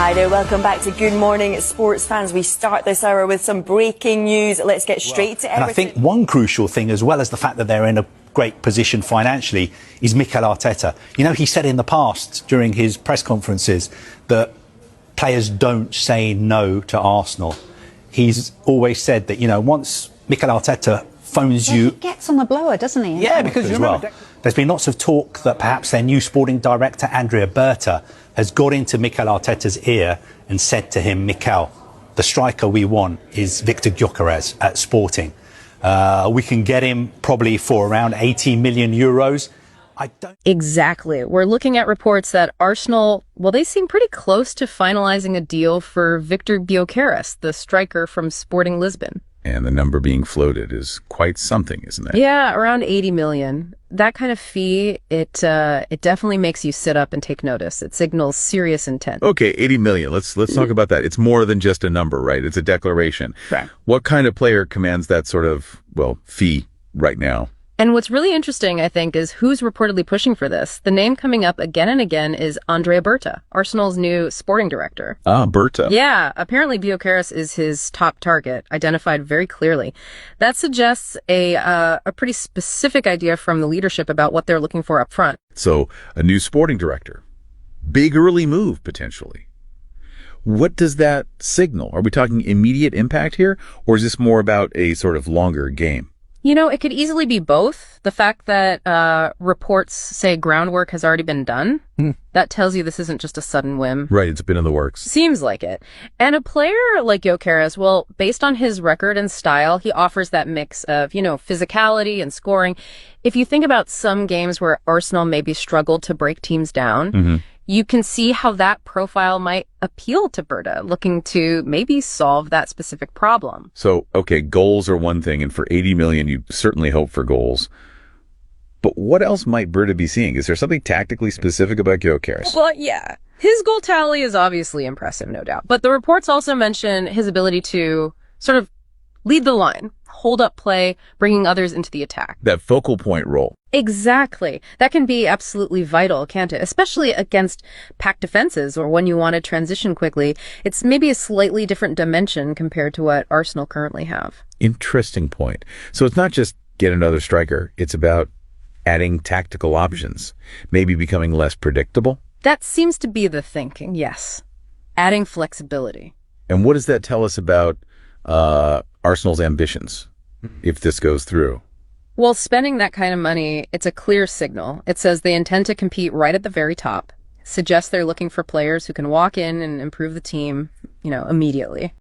Hi there, welcome back to Good Morning Sports Fans. We start this hour with some breaking news. Let's get straight to everything. And I think one crucial thing, as well as the fact that they're in a great position financially, is Mikel Arteta. You know, he said in the past during his press conferences that players don't say no to Arsenal. He's always said that, you know, once Mikel Arteta phones you... He gets on the blower, doesn't he? Yeah, because you remember, there's been lots of talk that perhaps their new sporting director, Andrea Berta, has got into Mikel Arteta's ear and said to him, Mikel, the striker we want is Viktor Gyökeres at Sporting. We can get him probably for around 80 million euros. Exactly. We're looking at reports that Arsenal, well, they seem pretty close to finalizing a deal for Viktor Gyökeres, the striker from Sporting Lisbon. And the number being floated is quite something, isn't it? Yeah, around 80 million. That kind of fee, it definitely makes you sit up and take notice. It signals serious intent. Okay, 80 million. Let's talk about that. It's more than just a number, right? It's a declaration. Right. What kind of player commands that sort of, well, fee right now? And what's really interesting, I think, is who's reportedly pushing for this. The name coming up again and again is Andrea Berta, Arsenal's new sporting director. Ah, Berta. Yeah, apparently Gyökeres is his top target, identified very clearly. That suggests a pretty specific idea from the leadership about what they're looking for up front. So, a new sporting director. Big early move, potentially. What does that signal? Are we talking immediate impact here, or is this more about a sort of longer game? You know, it could easily be both. The fact that reports say groundwork has already been done, that tells you this isn't just a sudden whim. Right, it's been in the works. Seems like it. And a player like Gyökeres, well, based on his record and style, he offers that mix of, you know, physicality and scoring. If you think about some games where Arsenal maybe struggled to break teams down, you can see how that profile might appeal to Berta, looking to maybe solve that specific problem. So, okay, goals are one thing, and for 80 million, you certainly hope for goals. But what else might Berta be seeing? Is there something tactically specific about Gyökeres? Well, yeah. His goal tally is obviously impressive, no doubt. But the reports also mention his ability to sort of lead the line, hold up play, bringing others into the attack. That focal point role. Exactly. That can be absolutely vital, can't it? Especially against packed defenses or when you want to transition quickly. It's maybe a slightly different dimension compared to what Arsenal currently have. Interesting point. So it's not just get another striker. It's about adding tactical options, maybe becoming less predictable. That seems to be the thinking, yes. Adding flexibility. And what does that tell us about Arsenal's ambitions, if this goes through? Well, spending that kind of money, it's a clear signal. It says they intend to compete right at the very top. Suggests they're looking for players who can walk in and improve the team, you know, immediately.